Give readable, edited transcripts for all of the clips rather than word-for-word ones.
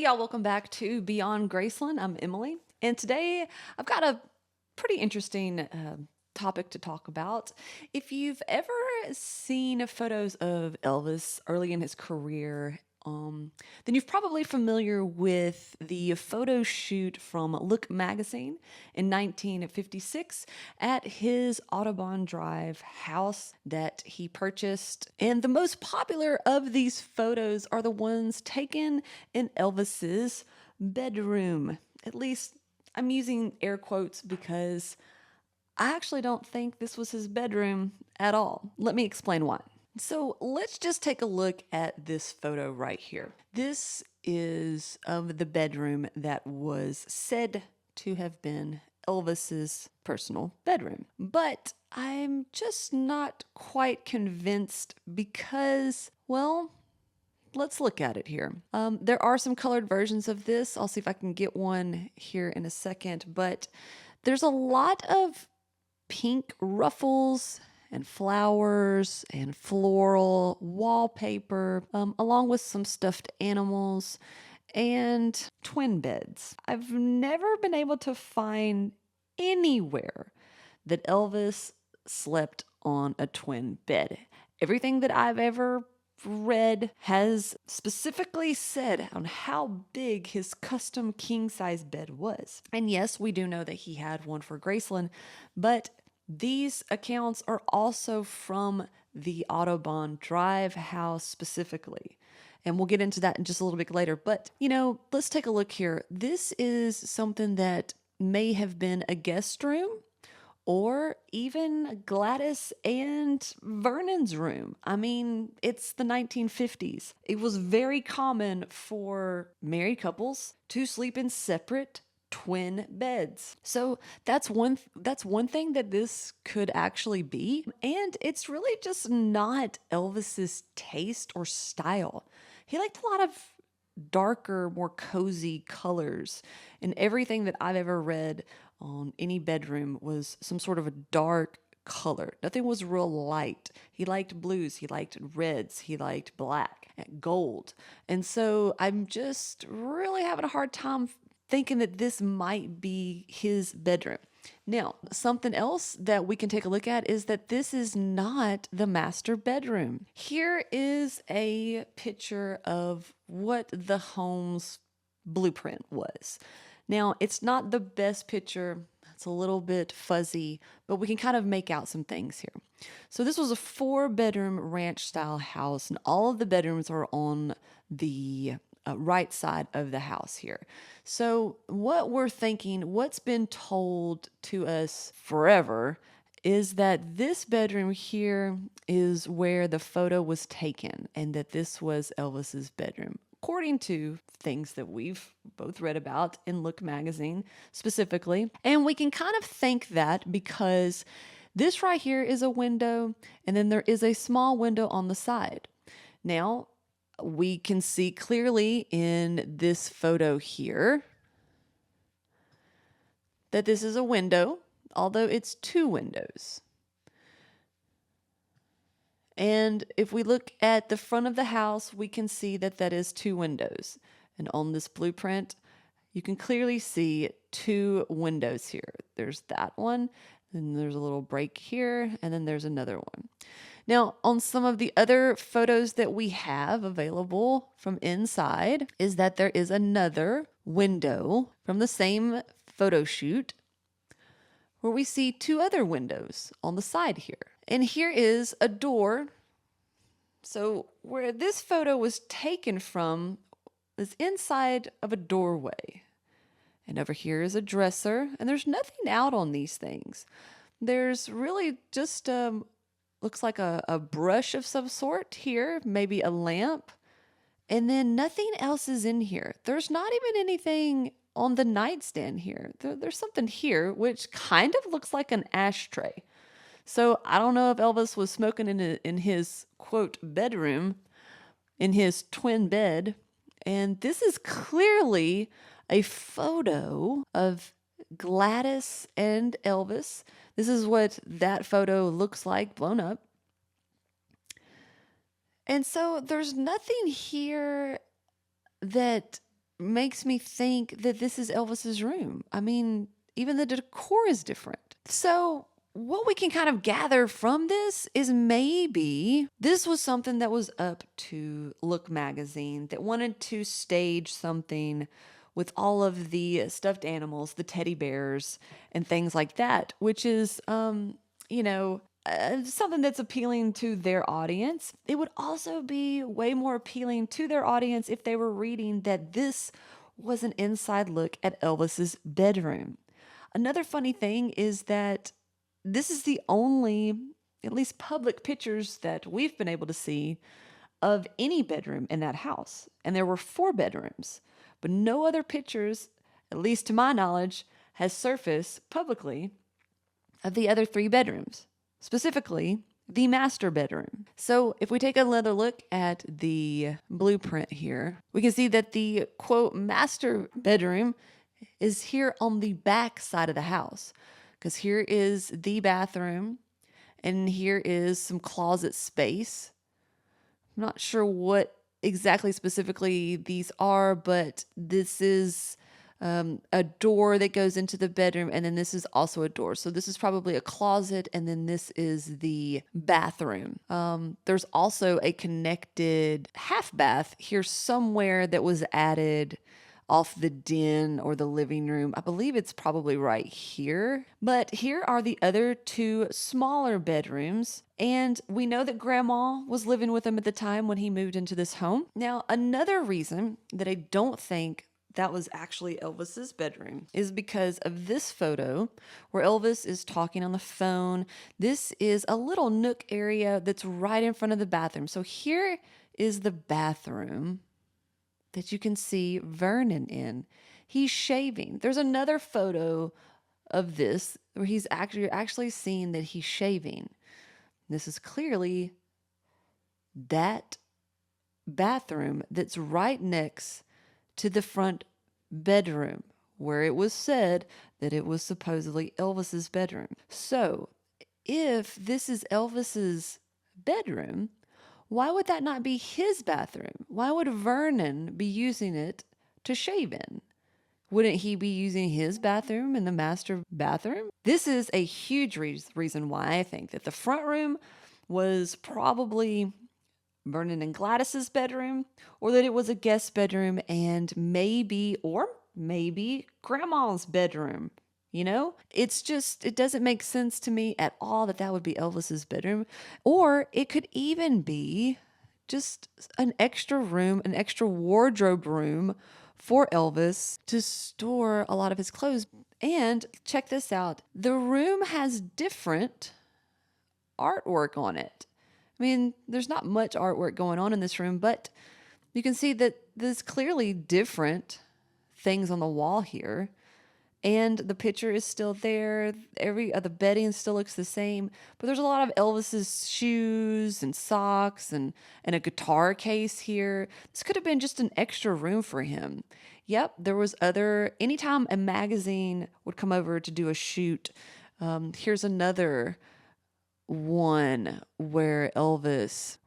Hey y'all, welcome back to Beyond Graceland. I'm Emily, and today I've got a pretty interesting topic to talk about. If you've ever seen photos of Elvis early in his career, then you're probably familiar with the photo shoot from Look magazine in 1956 at his Audubon Drive house that he purchased. And the most popular of these photos are the ones taken in Elvis's bedroom. At least I'm using air quotes because I actually don't think this was his bedroom at all. Let me explain why. So let's just take a look at this photo right here. This is of the bedroom that was said to have been Elvis's personal bedroom. But I'm just not quite convinced because, well, let's look at it here. There are some colored versions of this. I'll see if I can get one here in a second, but there's a lot of pink ruffles and flowers and floral wallpaper, along with some stuffed animals and twin beds. I've never been able to find anywhere that Elvis slept on a twin bed. Everything that I've ever read has specifically said on how big his custom king size bed was. And yes, we do know that he had one for Graceland, but these accounts are also from the Audubon Drive house specifically. And we'll get into that in just a little bit later. But, let's take a look here. This is something that may have been a guest room or even Gladys and Vernon's room. I mean, it's the 1950s. It was very common for married couples to sleep in separate twin beds. So that's one thing that this could actually be, and it's really just not Elvis's taste or style. He liked a lot of darker, more cozy colors, and everything that I've ever read on any bedroom was some sort of a dark color. Nothing was real light. He liked blues, he liked reds, he liked black, gold. And so I'm just really having a hard time thinking that this might be his bedroom. Now, something else that we can take a look at is that this is not the master bedroom. Here is a picture of what the home's blueprint was. Now, it's not the best picture. It's a little bit fuzzy, but we can kind of make out some things here. So this was a 4-bedroom ranch style house, and all of the bedrooms are on the right side of the house here. So what we're thinking, what's been told to us forever, is that this bedroom here is where the photo was taken and that this was Elvis's bedroom, according to things that we've both read about in Look magazine specifically. And we can kind of think that because this right here is a window, and then there is a small window on the side. Now, we can see clearly in this photo here that this is a window, although it's 2 windows. And if we look at the front of the house, we can see that that is 2 windows. And on this blueprint, you can clearly see 2 windows here. There's that one, and there's a little break here, and then there's another one. Now, on some of the other photos that we have available from inside is that there is another window from the same photo shoot where we see 2 other windows on the side here. And here is a door. So where this photo was taken from is inside of a doorway. And over here is a dresser, and there's nothing out on these things. There's really just looks like a brush of some sort here, maybe a lamp, and then nothing else is in here. There's not even anything on the nightstand here. There's something here which kind of looks like an ashtray. So I don't know if Elvis was smoking in his, quote, bedroom, in his twin bed. And this is clearly a photo of Gladys and Elvis. This is what that photo looks like blown up. And so there's nothing here that makes me think that this is Elvis's room. I mean, even the decor is different. So, what we can kind of gather from this is maybe this was something that was up to Look magazine that wanted to stage something with all of the stuffed animals, the teddy bears, and things like that, which is, something that's appealing to their audience. It would also be way more appealing to their audience if they were reading that this was an inside look at Elvis's bedroom. Another funny thing is that this is the only, at least public pictures that we've been able to see of any bedroom in that house. And there were 4 bedrooms, but no other pictures, at least to my knowledge, has surfaced publicly of the other 3 bedrooms, specifically the master bedroom. So if we take another look at the blueprint here, we can see that the quote master bedroom is here on the back side of the house, because here is the bathroom and here is some closet space. I'm not sure what exactly specifically these are, but this is a door that goes into the bedroom, and then this is also a door. So this is probably a closet, and then this is the bathroom. There's also a connected half bath here somewhere that was added off the den or the living room. I believe it's probably right here. But here are the other 2 smaller bedrooms. And we know that Grandma was living with him at the time when he moved into this home. Now, another reason that I don't think that was actually Elvis's bedroom is because of this photo where Elvis is talking on the phone. This is a little nook area that's right in front of the bathroom. So here is the bathroom that you can see Vernon in. He's shaving. There's another photo of this where he's actually seeing that he's shaving. This is clearly that bathroom that's right next to the front bedroom where it was said that it was supposedly Elvis's bedroom. So if this is Elvis's bedroom, why would that not be his bathroom? Why would Vernon be using it to shave in? Wouldn't he be using his bathroom in the master bathroom? This is a huge reason why I think that the front room was probably Vernon and Gladys's bedroom, or that it was a guest bedroom and maybe Grandma's bedroom. You know, it doesn't make sense to me at all that that would be Elvis's bedroom. Or it could even be just an extra room, an extra wardrobe room for Elvis to store a lot of his clothes. And check this out. The room has different artwork on it. I mean, there's not much artwork going on in this room, but you can see that there's clearly different things on the wall here. And the picture is still there. The bedding still looks the same, but there's a lot of Elvis's shoes and socks and a guitar case here. This could have been just an extra room for him. Yep, there was anytime a magazine would come over to do a shoot, here's another one where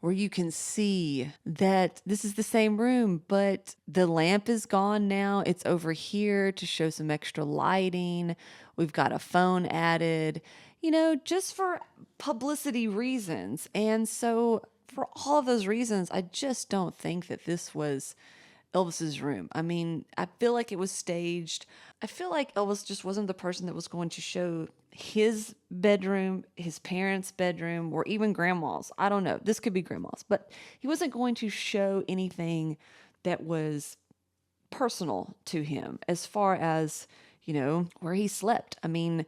you can see that this is the same room, but the lamp is gone now. It's over here to show some extra lighting. We've got a phone added, just for publicity reasons. And so for all of those reasons, I just don't think that this was Elvis's room. I mean, I feel like it was staged. I feel like Elvis just wasn't the person that was going to show his bedroom, his parents' bedroom, or even Grandma's. I don't know. This could be Grandma's, but he wasn't going to show anything that was personal to him as far as, where he slept. I mean,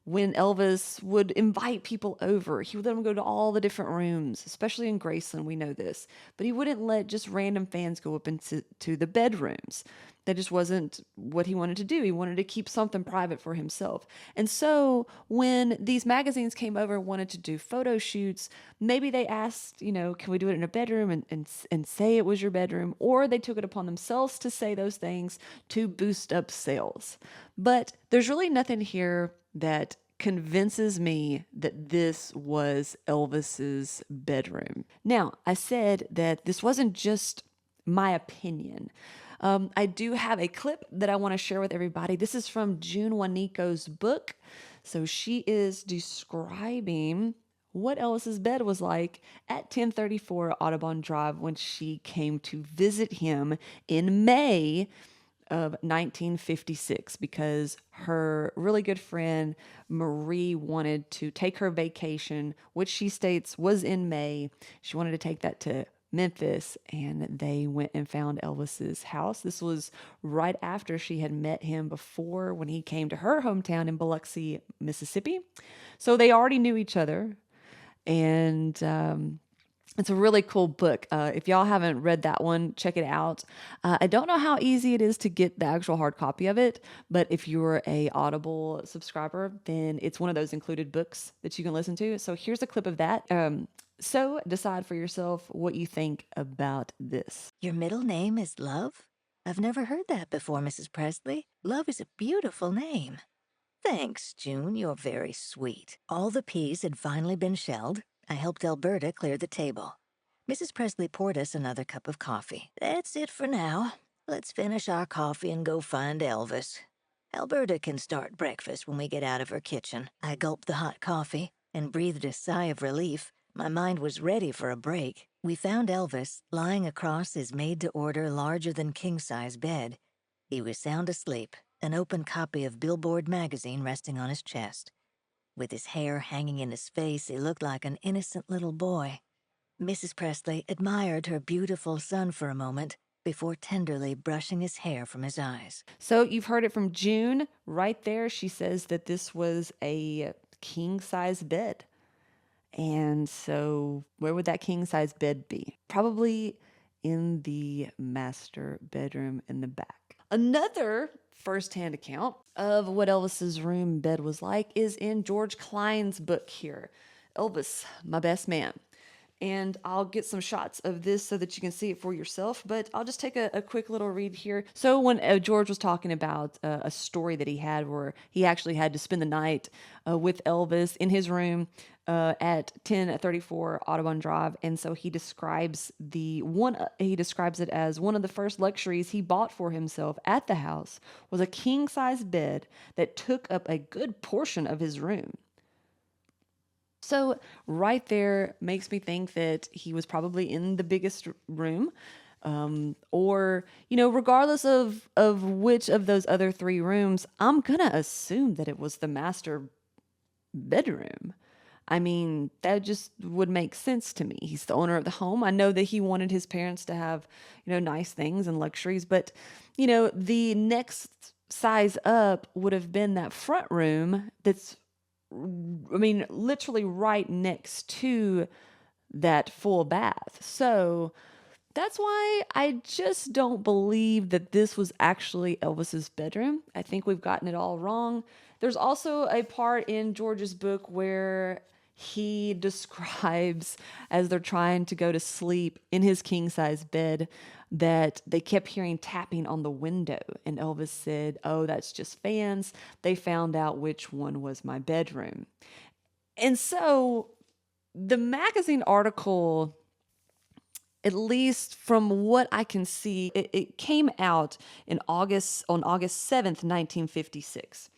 when Elvis would invite people over, he would let them go to all the different rooms, especially in Graceland, we know this. But he wouldn't let just random fans go up into the bedrooms. That just wasn't what he wanted to do. He wanted to keep something private for himself. And so when these magazines came over and wanted to do photo shoots, maybe they asked, can we do it in a bedroom and say it was your bedroom? Or they took it upon themselves to say those things to boost up sales. But there's really nothing here that convinces me that this was Elvis's bedroom. Now, I said that this wasn't just my opinion. I do have a clip that I want to share with everybody. This is from June Waniko's book. So she is describing what Elvis's bed was like at 1034 Audubon Drive when she came to visit him in May of 1956 because her really good friend Marie wanted to take her vacation, which she states was in May. She wanted to take that to Memphis, and they went and found Elvis's house. This was right after she had met him before when he came to her hometown in Biloxi, Mississippi. So they already knew each other, and it's a really cool book. If y'all haven't read that one, check it out. I don't know how easy it is to get the actual hard copy of it, but if you're a Audible subscriber, then it's one of those included books that you can listen to. So here's a clip of that. So decide for yourself what you think about this. Your middle name is Love? I've never heard that before, Mrs. Presley. Love is a beautiful name. Thanks, June. You're very sweet. All the peas had finally been shelled. I helped Alberta clear the table. Mrs. Presley poured us another cup of coffee. That's it for now. Let's finish our coffee and go find Elvis. Alberta can start breakfast when we get out of her kitchen. I gulped the hot coffee and breathed a sigh of relief. My mind was ready for a break. We found Elvis lying across his made-to-order larger-than-king-size bed. He was sound asleep, an open copy of Billboard magazine resting on his chest. With his hair hanging in his face, he looked like an innocent little boy. Mrs. Presley admired her beautiful son for a moment before tenderly brushing his hair from his eyes. So you've heard it from June right there. She says that this was a king size bed. And so where would that king size bed be? Probably in the master bedroom in the back. Another firsthand account of what Elvis's room bed was like is in George Klein's book here, Elvis, My Best Man. And I'll get some shots of this so that you can see it for yourself, but I'll just take a quick little read here. So when George was talking about a story that he had where he actually had to spend the night with Elvis in his room at 1034 Audubon Drive, and so he describes he describes it as one of the first luxuries he bought for himself at the house was a king-size bed that took up a good portion of his room. So right there makes me think that he was probably in the biggest room, or regardless of which of those other three rooms, I'm gonna assume that it was the master bedroom. I mean, that just would make sense to me. He's the owner of the home. I know that he wanted his parents to have, nice things and luxuries, but the next size up would have been that front room that's literally right next to that full bath. So that's why I just don't believe that this was actually Elvis's bedroom. I think we've gotten it all wrong. There's also a part in George's book where he describes as they're trying to go to sleep in his king size bed that they kept hearing tapping on the window. And Elvis said, "Oh, that's just fans. They found out which one was my bedroom." And so the magazine article, at least from what I can see, it came out on August 7th, 1956.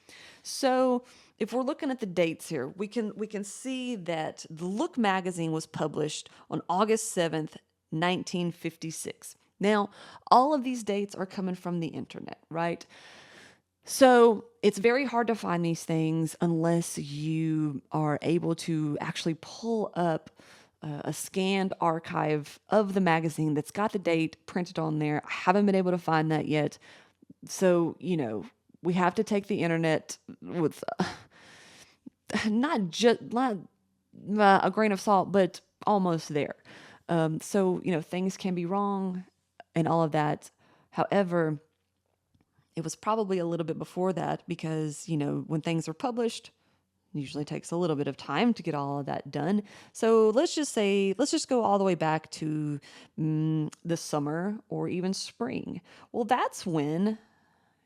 So if we're looking at the dates here, we can see that the Look magazine was published on August 7th, 1956. Now, all of these dates are coming from the internet, right? So it's very hard to find these things unless you are able to actually pull up a scanned archive of the magazine that's got the date printed on there. I haven't been able to find that yet. So, we have to take the internet with not a grain of salt, but almost there. So, things can be wrong and all of that. However, it was probably a little bit before that because, when things are published, it usually takes a little bit of time to get all of that done. So let's just go all the way back to the summer or even spring. Well, that's when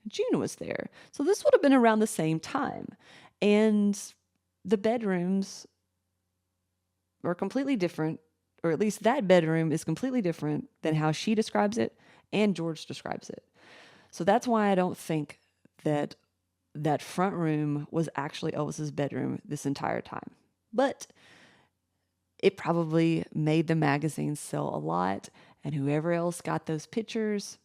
June was there. So this would have been around the same time. And the bedrooms are completely different, or at least that bedroom is completely different than how she describes it and George describes it. So that's why I don't think that that front room was actually Elvis's bedroom this entire time. But it probably made the magazine sell a lot, and whoever else got those pictures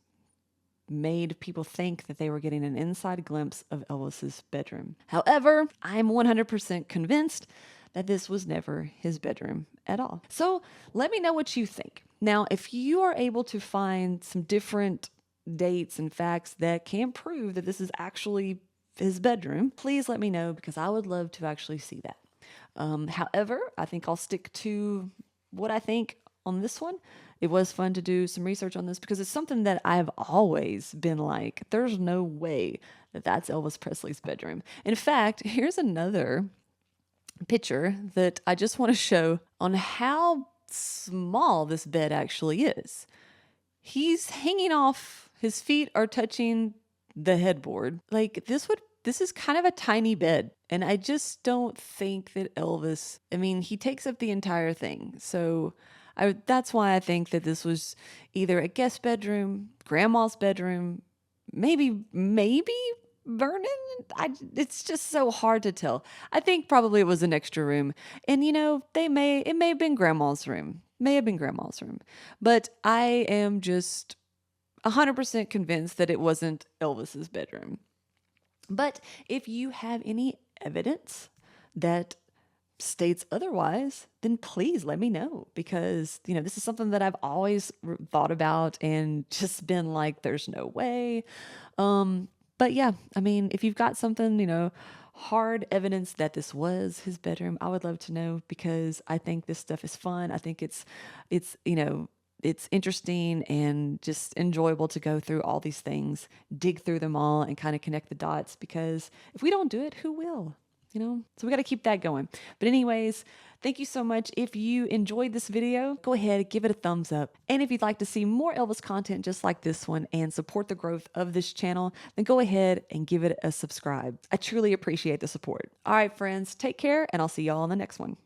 made people think that they were getting an inside glimpse of Elvis's bedroom. However, I'm 100% convinced that this was never his bedroom at all. So let me know what you think. Now, if you are able to find some different dates and facts that can prove that this is actually his bedroom, please let me know, because I would love to actually see that. However, I think I'll stick to what I think on this one. It was fun to do some research on this because it's something that I've always been like, there's no way that that's Elvis Presley's bedroom. In fact, here's another picture that I just want to show on how small this bed actually is. He's hanging off, his feet are touching the headboard. Like this is kind of a tiny bed. And I just don't think that Elvis, I mean, he takes up the entire thing. So that's why I think that this was either a guest bedroom, grandma's bedroom, maybe Vernon. It's just so hard to tell. I think probably it was an extra room. And it may have been grandma's room. But I am just 100% convinced that it wasn't Elvis's bedroom. But if you have any evidence that states otherwise, then please let me know, because this is something that I've always thought about and just been like, there's no way. But yeah, I mean, if you've got something, hard evidence that this was his bedroom, I would love to know, because I think this stuff is fun. I think it's interesting and just enjoyable to go through all these things, dig through them all, and kind of connect the dots, because if we don't do it, who will? So we got to keep that going. But anyways, thank you so much. If you enjoyed this video, go ahead, give it a thumbs up. And if you'd like to see more Elvis content just like this one and support the growth of this channel, then go ahead and give it a subscribe. I truly appreciate the support. All right, friends, take care, and I'll see y'all on the next one.